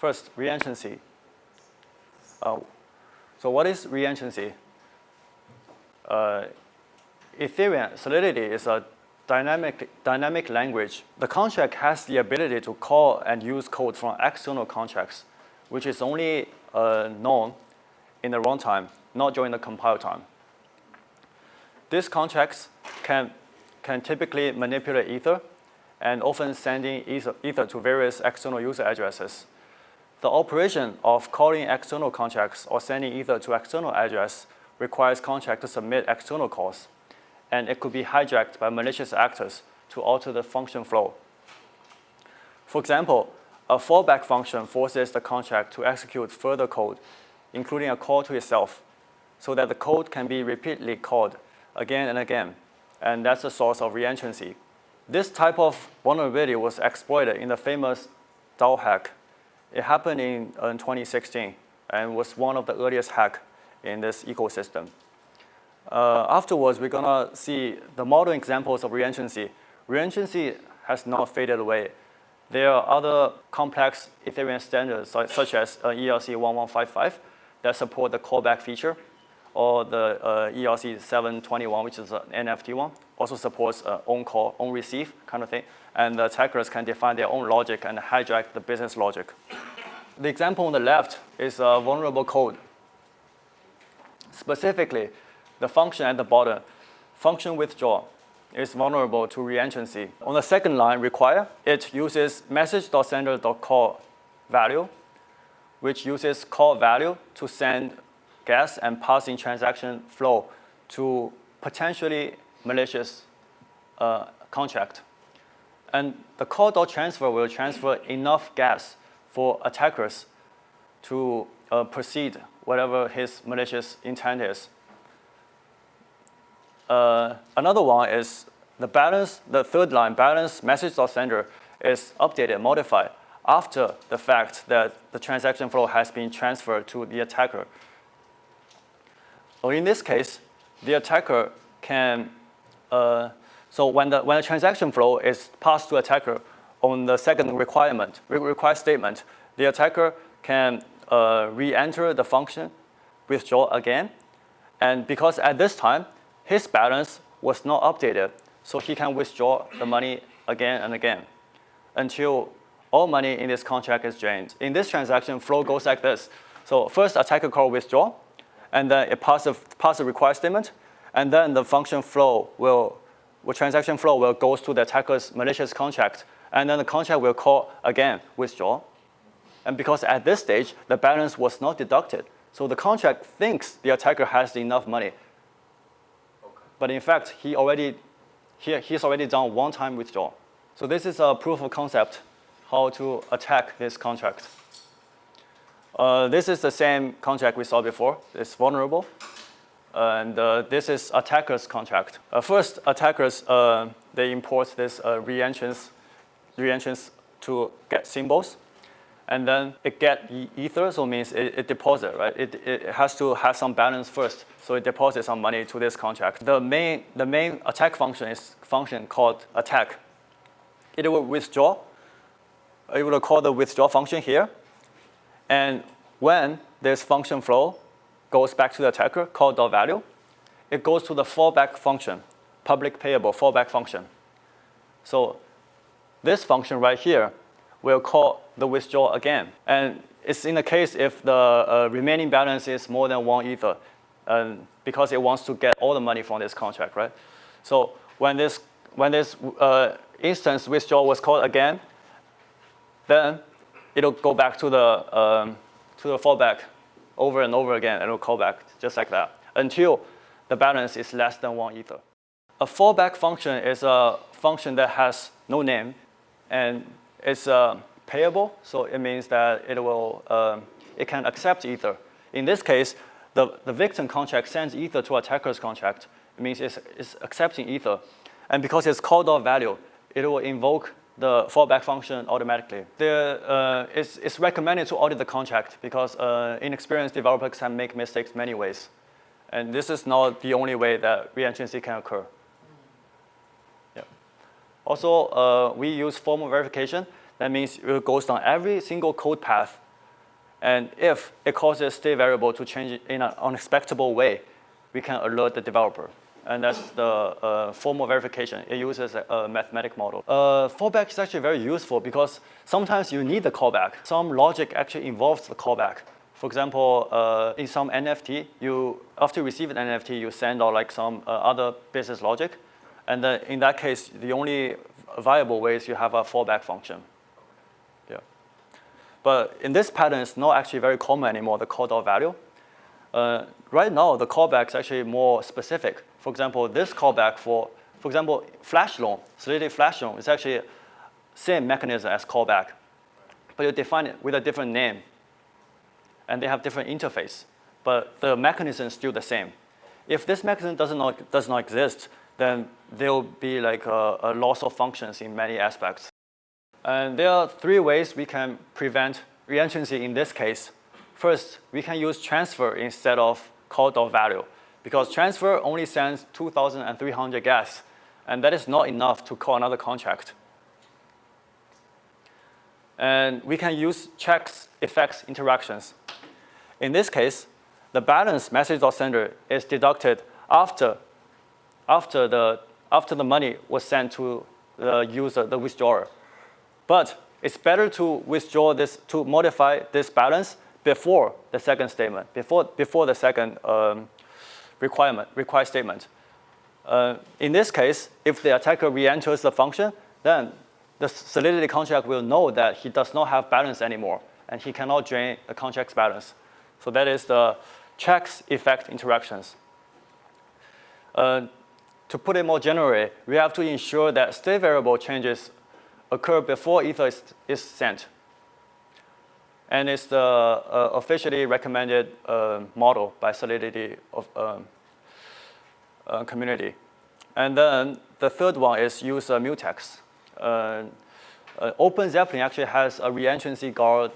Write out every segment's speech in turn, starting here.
First, reentrancy. So what is reentrancy? Ethereum Solidity is a dynamic language. The contract has the ability to call and use code from external contracts, which is only known in the runtime, not during the compile time. These contracts can typically manipulate Ether and often sending Ether to various external user addresses. The operation of calling external contracts or sending Ether to external address requires contract to submit external calls, and it could be hijacked by malicious actors to alter the function flow. For example, a fallback function forces the contract to execute further code, including a call to itself, so that the code can be repeatedly called again and again, and that's the source of reentrancy. This type of vulnerability was exploited in the famous DAO hack. It happened in 2016 and was one of the earliest hacks in this ecosystem. Afterwards, we're going to see the modern examples of reentrancy. Reentrancy has not faded away. There are other complex Ethereum standards, such as ERC 1155, that support the callback feature, or the ERC 721, which is an NFT one, also supports own call, own receive kind of thing. And the attackers can define their own logic and hijack the business logic. The example on the left is vulnerable code. Specifically, the function at the bottom, function withdraw, is vulnerable to reentrancy. On the second line, require, it uses message.sender.call value, which uses call value to send gas and passing transaction flow to potentially malicious contract. And the call.transfer will transfer enough gas for attackers to proceed whatever his malicious intent is. Another one is the balance, the third line, balance message.sender is updated, modified after the fact that the transaction flow has been transferred to the attacker. So in this case, the attacker can, so when the transaction flow is passed to attacker on the second requirement, require statement, the attacker can re-enter the function, withdraw again, and because at this time, his balance was not updated, so he can withdraw the money again and again until all money in this contract is drained. In this transaction, flow goes like this. So first, attacker call withdraw, and then it pass a require statement, and then the function flow transaction flow will go to the attacker's malicious contract, and then the contract will call again, withdraw. And because at this stage, the balance was not deducted, so the contract thinks the attacker has enough money. But in fact, he's already done one-time withdrawal. So this is a proof of concept how to attack this contract. This is the same contract we saw before. It's vulnerable. And this is attacker's contract. First, attackers, they import this reentrance to get symbols. And then it get Ether, so it means it deposits, right? It has to have some balance first, so it deposits some money to this contract. The main attack function is function called attack. It will withdraw. It will call the withdraw function here. And when this function flow goes back to the attacker, called .value, it goes to the fallback function, public payable fallback function. So this function right here will call the withdraw again. And it's in the case if the remaining balance is more than 1 Ether, because it wants to get all the money from this contract, right? So when this instance withdraw was called again, then it'll go back to the fallback over and over again, and it'll call back just like that until the balance is less than 1 Ether. A fallback function is a function that has no name, and it's payable, so it means that it can accept Ether. In this case, the victim contract sends Ether to attacker's contract. It means it's accepting Ether. And because it's called .value, it will invoke the fallback function automatically. It's recommended to audit the contract because inexperienced developers can make mistakes many ways. And this is not the only way that reentrancy can occur. Yeah. Also, we use formal verification. That means it goes down every single code path And if it causes state variable to change in an unexpected way, we can alert the developer. And that's the formal verification. It uses a mathematical model. Fallback is actually very useful because sometimes you need the callback. Some logic actually involves the callback. For example, in some NFT, after you receive an NFT, you send out like some other business logic. And then in that case, the only viable way is you have a fallback function. Yeah. But in this pattern, it's not actually very common anymore, the call.value. Right now, the callback is actually more specific. For example, this callback for example, flash loan, Solidity flash loan is actually same mechanism as callback, but you define it with a different name, and they have different interface, but the mechanism is still the same. If this mechanism does not exist, then there will be like a loss of functions in many aspects. And there are 3 ways we can prevent reentrancy in this case. First, we can use transfer instead of call.value, because transfer only sends 2,300 gas, and that is not enough to call another contract. And we can use checks, effects, interactions. In this case, the balance message.sender is deducted after the money was sent to the user, the withdrawer. But it's better to withdraw this, to modify this balance before the second statement, before the second require statement. In this case, if the attacker re-enters the function, then the Solidity contract will know that he does not have balance anymore, and he cannot drain the contract's balance. So that is the checks, effect, interactions. To put it more generally, we have to ensure that state variable changes occur before ether is sent. And it's the officially recommended model by Solidity community. And then the third one is use mutex. OpenZeppelin actually has a reentrancy guard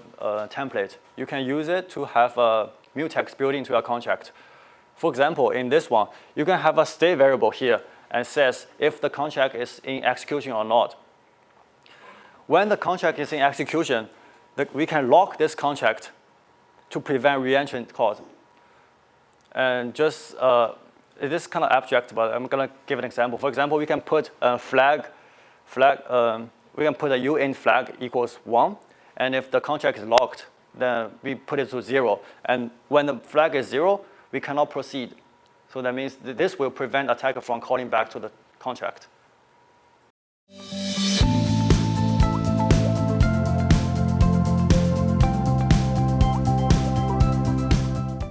template. You can use it to have a mutex built into your contract. For example, in this one, you can have a state variable here and says if the contract is in execution or not. When the contract is in execution, we can lock this contract to prevent re-entrant calls. And just, it is kind of abstract, but I'm going to give an example. For example, we can put a we can put a uint flag equals 1. And if the contract is locked, then we put it to 0. And when the flag is 0, we cannot proceed. So that means this will prevent attacker from calling back to the contract.